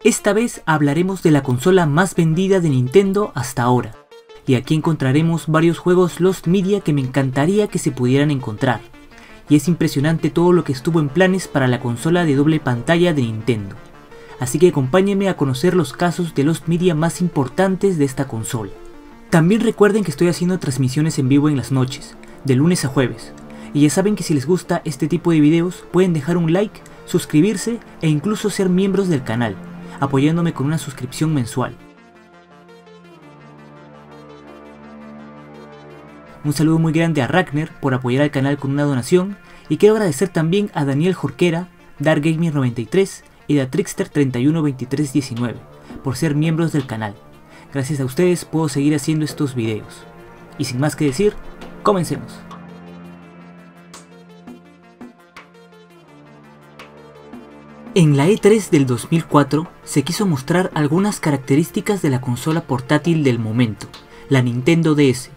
Esta vez hablaremos de la consola más vendida de Nintendo hasta ahora, y aquí encontraremos varios juegos Lost Media que me encantaría que se pudieran encontrar, y es impresionante todo lo que estuvo en planes para la consola de doble pantalla de Nintendo. Así que acompáñenme a conocer los casos de Lost Media más importantes de esta consola. También recuerden que estoy haciendo transmisiones en vivo en las noches, de lunes a jueves, y ya saben que si les gusta este tipo de videos pueden dejar un like, suscribirse e incluso ser miembros del canal, apoyándome con una suscripción mensual. Un saludo muy grande a Ragnar por apoyar al canal con una donación, y quiero agradecer también a Daniel Jorquera, DarkGamer93 y a Trickster312319 por ser miembros del canal. Gracias a ustedes puedo seguir haciendo estos videos. Y sin más que decir, comencemos. En la E3 del 2004 se quiso mostrar algunas características de la consola portátil del momento, la Nintendo DS,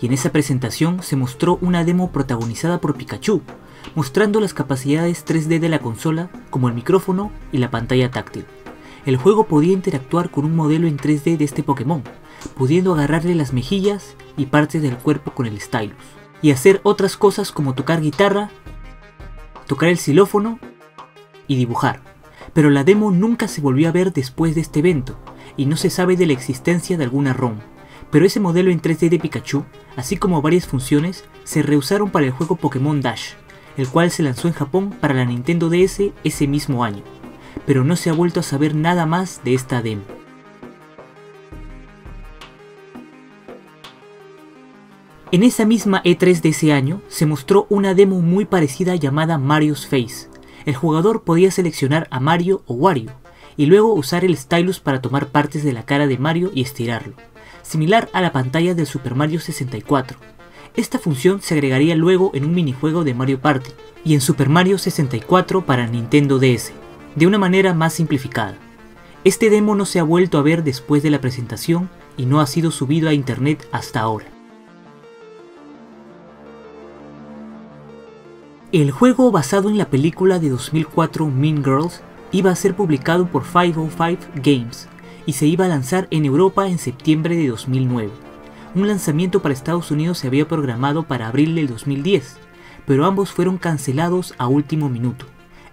y en esa presentación se mostró una demo protagonizada por Pikachu, mostrando las capacidades 3D de la consola como el micrófono y la pantalla táctil. El juego podía interactuar con un modelo en 3D de este Pokémon, pudiendo agarrarle las mejillas y partes del cuerpo con el stylus, y hacer otras cosas como tocar guitarra, tocar el xilófono y dibujar, pero la demo nunca se volvió a ver después de este evento, y no se sabe de la existencia de alguna ROM, pero ese modelo en 3D de Pikachu, así como varias funciones, se reusaron para el juego Pokémon Dash, el cual se lanzó en Japón para la Nintendo DS ese mismo año, pero no se ha vuelto a saber nada más de esta demo. En esa misma E3 de ese año se mostró una demo muy parecida llamada Mario's Face. El jugador podía seleccionar a Mario o Wario, y luego usar el stylus para tomar partes de la cara de Mario y estirarlo, similar a la pantalla del Super Mario 64. Esta función se agregaría luego en un minijuego de Mario Party, y en Super Mario 64 para Nintendo DS, de una manera más simplificada. Este demo no se ha vuelto a ver después de la presentación y no ha sido subido a internet hasta ahora. El juego, basado en la película de 2004 Mean Girls, iba a ser publicado por 505 Games y se iba a lanzar en Europa en septiembre de 2009. Un lanzamiento para Estados Unidos se había programado para abril del 2010, pero ambos fueron cancelados a último minuto.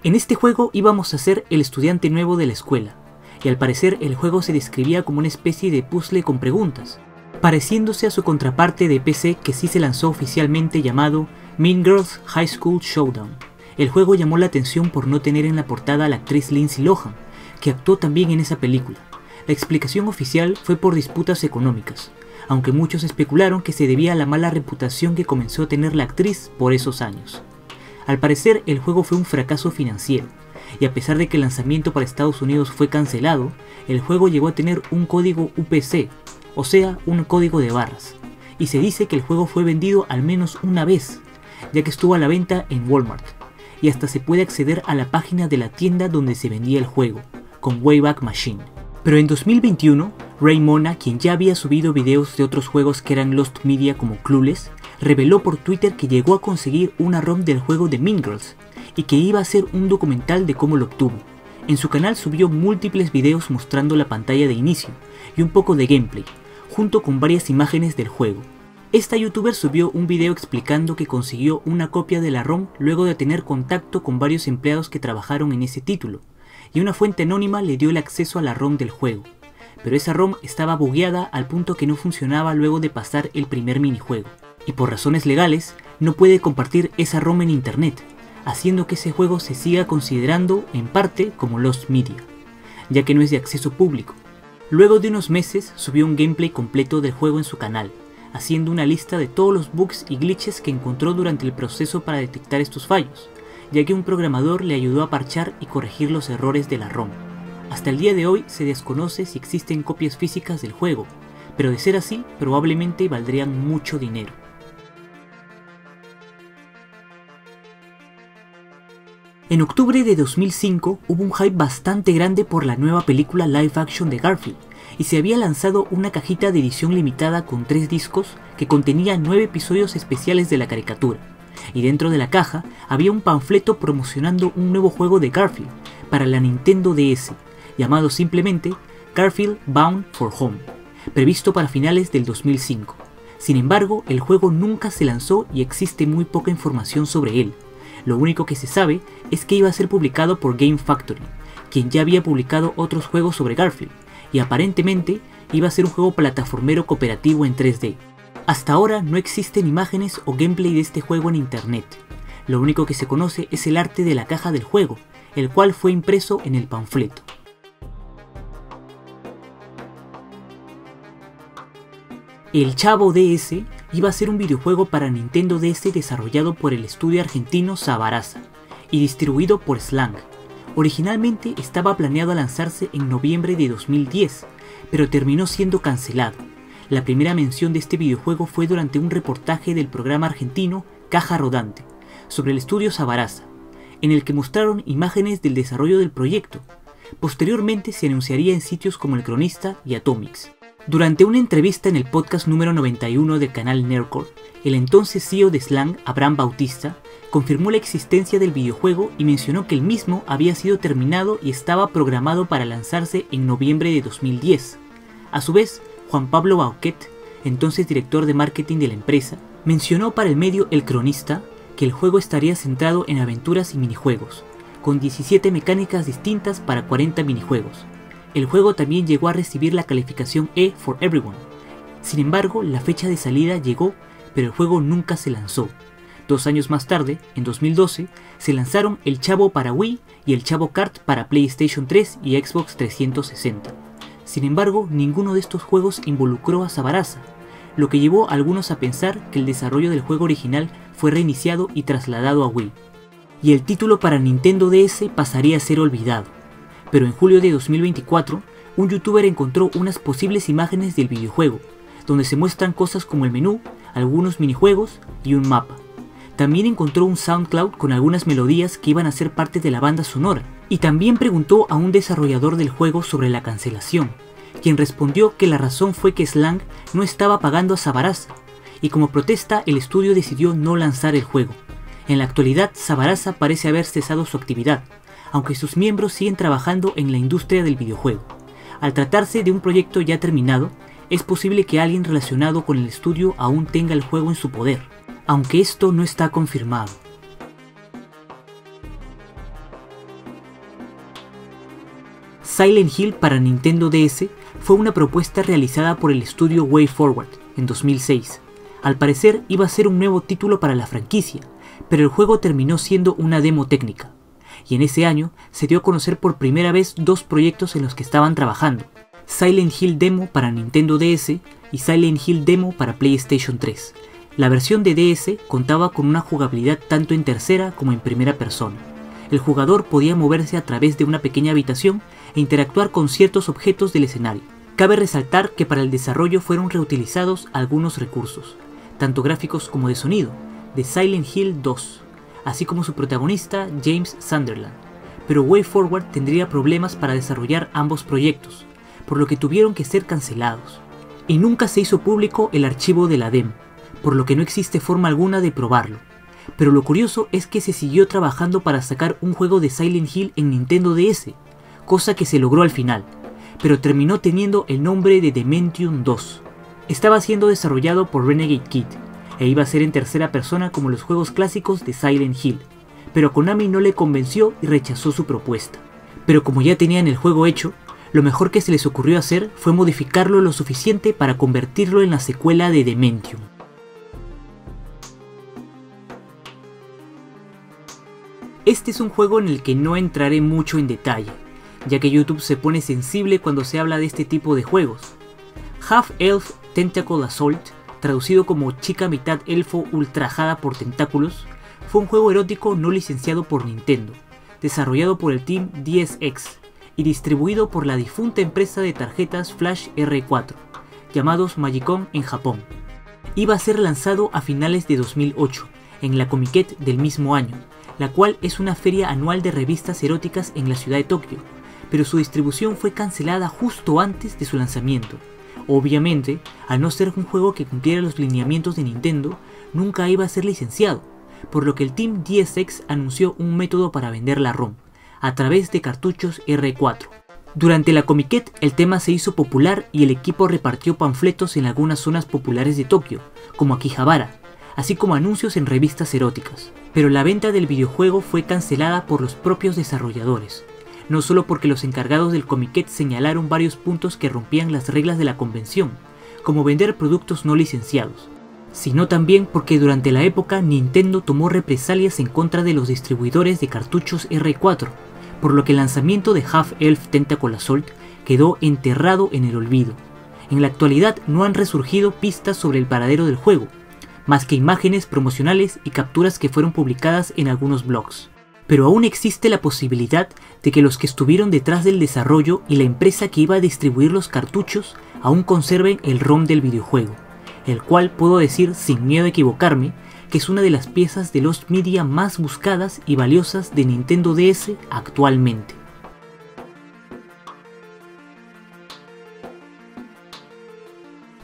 En este juego íbamos a ser el estudiante nuevo de la escuela, y al parecer el juego se describía como una especie de puzzle con preguntas, pareciéndose a su contraparte de PC que sí se lanzó oficialmente llamado Mean Girls High School Showdown. El juego llamó la atención por no tener en la portada a la actriz Lindsay Lohan, que actuó también en esa película. La explicación oficial fue por disputas económicas, aunque muchos especularon que se debía a la mala reputación que comenzó a tener la actriz por esos años. Al parecer el juego fue un fracaso financiero, y a pesar de que el lanzamiento para Estados Unidos fue cancelado, el juego llegó a tener un código UPC, o sea, un código de barras, y se dice que el juego fue vendido al menos una vez, ya que estuvo a la venta en Walmart, y hasta se puede acceder a la página de la tienda donde se vendía el juego, con Wayback Machine. Pero en 2021, Ray Mona, quien ya había subido videos de otros juegos que eran Lost Media como Clueless, reveló por Twitter que llegó a conseguir una ROM del juego de Mean Girls, y que iba a hacer un documental de cómo lo obtuvo. En su canal subió múltiples videos mostrando la pantalla de inicio, y un poco de gameplay, junto con varias imágenes del juego. Esta youtuber subió un video explicando que consiguió una copia de la ROM luego de tener contacto con varios empleados que trabajaron en ese título, y una fuente anónima le dio el acceso a la ROM del juego, pero esa ROM estaba bugueada al punto que no funcionaba luego de pasar el primer minijuego, y por razones legales no puede compartir esa ROM en internet, haciendo que ese juego se siga considerando en parte como Lost Media, ya que no es de acceso público. Luego de unos meses subió un gameplay completo del juego en su canal, haciendo una lista de todos los bugs y glitches que encontró durante el proceso para detectar estos fallos, ya que un programador le ayudó a parchar y corregir los errores de la ROM. Hasta el día de hoy se desconoce si existen copias físicas del juego, pero de ser así, probablemente valdrían mucho dinero. En octubre de 2005 hubo un hype bastante grande por la nueva película live action de Garfield, y se había lanzado una cajita de edición limitada con 3 discos que contenía 9 episodios especiales de la caricatura, y dentro de la caja había un panfleto promocionando un nuevo juego de Garfield, para la Nintendo DS, llamado simplemente Garfield Bound for Home, previsto para finales del 2005. Sin embargo, el juego nunca se lanzó y existe muy poca información sobre él. Lo único que se sabe es que iba a ser publicado por Game Factory, quien ya había publicado otros juegos sobre Garfield, y aparentemente iba a ser un juego plataformero cooperativo en 3D. Hasta ahora no existen imágenes o gameplay de este juego en internet. Lo único que se conoce es el arte de la caja del juego, el cual fue impreso en el panfleto. El Chavo DS iba a ser un videojuego para Nintendo DS desarrollado por el estudio argentino Sabaraza y distribuido por Slang. Originalmente estaba planeado a lanzarse en noviembre de 2010, pero terminó siendo cancelado. La primera mención de este videojuego fue durante un reportaje del programa argentino Caja Rodante, sobre el estudio Sabaraza, en el que mostraron imágenes del desarrollo del proyecto. Posteriormente se anunciaría en sitios como El Cronista y Atomics. Durante una entrevista en el podcast número 91 del canal Nerdcore, el entonces CEO de Slang, Abraham Bautista, confirmó la existencia del videojuego y mencionó que el mismo había sido terminado y estaba programado para lanzarse en noviembre de 2010. A su vez, Juan Pablo Bauquet, entonces director de marketing de la empresa, mencionó para el medio El Cronista que el juego estaría centrado en aventuras y minijuegos, con 17 mecánicas distintas para 40 minijuegos. El juego también llegó a recibir la calificación E for Everyone. Sin embargo, la fecha de salida llegó, pero el juego nunca se lanzó. 2 años más tarde, en 2012, se lanzaron el Chavo para Wii y el Chavo Kart para PlayStation 3 y Xbox 360. Sin embargo, ninguno de estos juegos involucró a Sabaraza, lo que llevó a algunos a pensar que el desarrollo del juego original fue reiniciado y trasladado a Wii, y el título para Nintendo DS pasaría a ser olvidado. Pero en julio de 2024, un youtuber encontró unas posibles imágenes del videojuego, donde se muestran cosas como el menú, algunos minijuegos y un mapa. También encontró un SoundCloud con algunas melodías que iban a ser parte de la banda sonora, y también preguntó a un desarrollador del juego sobre la cancelación, quien respondió que la razón fue que Slang no estaba pagando a Sabaraza, y como protesta el estudio decidió no lanzar el juego. En la actualidad, Sabaraza parece haber cesado su actividad, aunque sus miembros siguen trabajando en la industria del videojuego. Al tratarse de un proyecto ya terminado, es posible que alguien relacionado con el estudio aún tenga el juego en su poder, aunque esto no está confirmado. Silent Hill para Nintendo DS fue una propuesta realizada por el estudio WayForward en 2006. Al parecer iba a ser un nuevo título para la franquicia, pero el juego terminó siendo una demo técnica. Y en ese año se dio a conocer por primera vez 2 proyectos en los que estaban trabajando: Silent Hill Demo para Nintendo DS y Silent Hill Demo para PlayStation 3. La versión de DS contaba con una jugabilidad tanto en tercera como en primera persona. El jugador podía moverse a través de una pequeña habitación e interactuar con ciertos objetos del escenario. Cabe resaltar que para el desarrollo fueron reutilizados algunos recursos, tanto gráficos como de sonido, de Silent Hill 2, así como su protagonista James Sunderland, pero WayForward tendría problemas para desarrollar ambos proyectos, por lo que tuvieron que ser cancelados. Y nunca se hizo público el archivo de la demo, por lo que no existe forma alguna de probarlo. Pero lo curioso es que se siguió trabajando para sacar un juego de Silent Hill en Nintendo DS, cosa que se logró al final, pero terminó teniendo el nombre de Dementium 2. Estaba siendo desarrollado por Renegade Kid, e iba a ser en tercera persona como los juegos clásicos de Silent Hill, pero Konami no le convenció y rechazó su propuesta. Pero como ya tenían el juego hecho, lo mejor que se les ocurrió hacer fue modificarlo lo suficiente para convertirlo en la secuela de Dementium. Este es un juego en el que no entraré mucho en detalle, ya que YouTube se pone sensible cuando se habla de este tipo de juegos. Half-Elf Tentacle Assault, traducido como Chica mitad elfo ultrajada por tentáculos, fue un juego erótico no licenciado por Nintendo, desarrollado por el Team DSX y distribuido por la difunta empresa de tarjetas Flash R4, llamados Magicom en Japón. Iba a ser lanzado a finales de 2008, en la Comiket del mismo año, la cual es una feria anual de revistas eróticas en la ciudad de Tokio, pero su distribución fue cancelada justo antes de su lanzamiento. Obviamente, al no ser un juego que cumpliera los lineamientos de Nintendo, nunca iba a ser licenciado, por lo que el Team DSX anunció un método para vender la ROM, a través de cartuchos R4. Durante la Comiket el tema se hizo popular y el equipo repartió panfletos en algunas zonas populares de Tokio, como Akihabara, así como anuncios en revistas eróticas. Pero la venta del videojuego fue cancelada por los propios desarrolladores, no solo porque los encargados del Comiket señalaron varios puntos que rompían las reglas de la convención, como vender productos no licenciados, sino también porque durante la época Nintendo tomó represalias en contra de los distribuidores de cartuchos R4, por lo que el lanzamiento de Half-Elf Tentacle Assault quedó enterrado en el olvido. En la actualidad no han resurgido pistas sobre el paradero del juego, más que imágenes promocionales y capturas que fueron publicadas en algunos blogs. Pero aún existe la posibilidad de que los que estuvieron detrás del desarrollo y la empresa que iba a distribuir los cartuchos aún conserven el ROM del videojuego, el cual puedo decir sin miedo a equivocarme que es una de las piezas de Lost Media más buscadas y valiosas de Nintendo DS actualmente.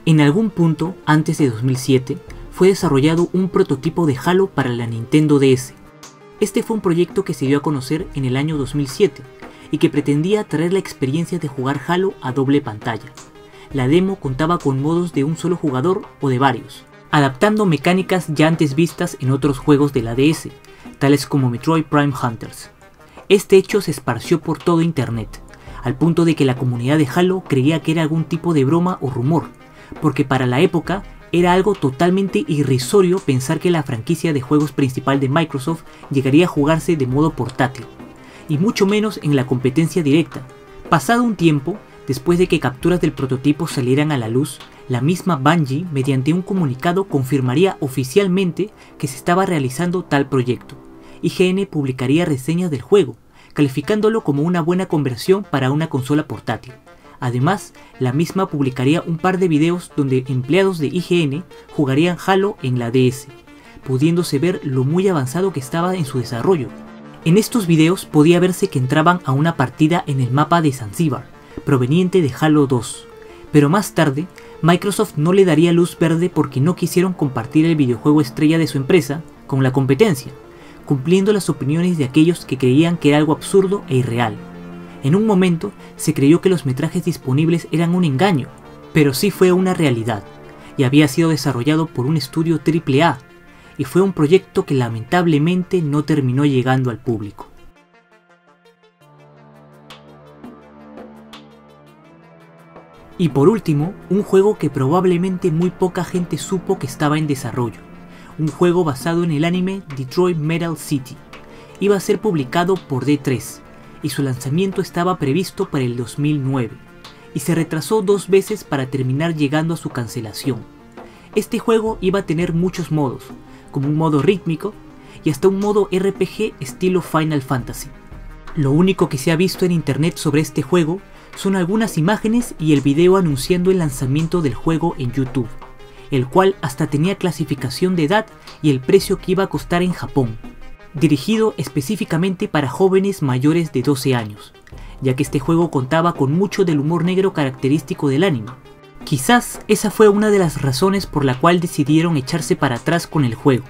En algún punto, antes de 2007, fue desarrollado un prototipo de Halo para la Nintendo DS. Este fue un proyecto que se dio a conocer en el año 2007 y que pretendía traer la experiencia de jugar Halo a doble pantalla. La demo contaba con modos de un solo jugador o de varios, adaptando mecánicas ya antes vistas en otros juegos de la DS, tales como Metroid Prime Hunters. Este hecho se esparció por todo internet, al punto de que la comunidad de Halo creía que era algún tipo de broma o rumor, porque para la época era algo totalmente irrisorio pensar que la franquicia de juegos principal de Microsoft llegaría a jugarse de modo portátil, y mucho menos en la competencia directa. Pasado un tiempo, después de que capturas del prototipo salieran a la luz, la misma Bungie, mediante un comunicado, confirmaría oficialmente que se estaba realizando tal proyecto. IGN publicaría reseñas del juego, calificándolo como una buena conversión para una consola portátil. Además, la misma publicaría un par de videos donde empleados de IGN jugarían Halo en la DS, pudiéndose ver lo muy avanzado que estaba en su desarrollo. En estos videos podía verse que entraban a una partida en el mapa de Zanzíbar, proveniente de Halo 2, pero más tarde Microsoft no le daría luz verde porque no quisieron compartir el videojuego estrella de su empresa con la competencia, cumpliendo las opiniones de aquellos que creían que era algo absurdo e irreal. En un momento se creyó que los metrajes disponibles eran un engaño, pero sí fue una realidad, y había sido desarrollado por un estudio AAA, y fue un proyecto que lamentablemente no terminó llegando al público. Y por último, un juego que probablemente muy poca gente supo que estaba en desarrollo, un juego basado en el anime Detroit Metal City. Iba a ser publicado por D3, y su lanzamiento estaba previsto para el 2009, y se retrasó 2 veces para terminar llegando a su cancelación. Este juego iba a tener muchos modos, como un modo rítmico y hasta un modo RPG estilo Final Fantasy. Lo único que se ha visto en internet sobre este juego son algunas imágenes y el video anunciando el lanzamiento del juego en YouTube, el cual hasta tenía clasificación de edad y el precio que iba a costar en Japón, dirigido específicamente para jóvenes mayores de 12 años, ya que este juego contaba con mucho del humor negro característico del anime. Quizás esa fue una de las razones por la cual decidieron echarse para atrás con el juego,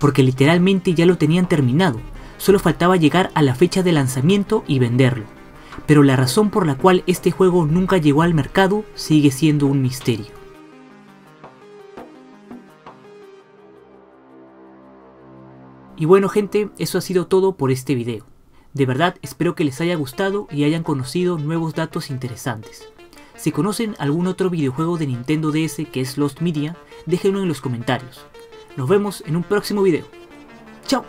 porque literalmente ya lo tenían terminado, solo faltaba llegar a la fecha de lanzamiento y venderlo. Pero la razón por la cual este juego nunca llegó al mercado sigue siendo un misterio. Y bueno gente, eso ha sido todo por este video. De verdad espero que les haya gustado y hayan conocido nuevos datos interesantes. Si conocen algún otro videojuego de Nintendo DS que es Lost Media, déjenlo en los comentarios. Nos vemos en un próximo video. ¡Chao!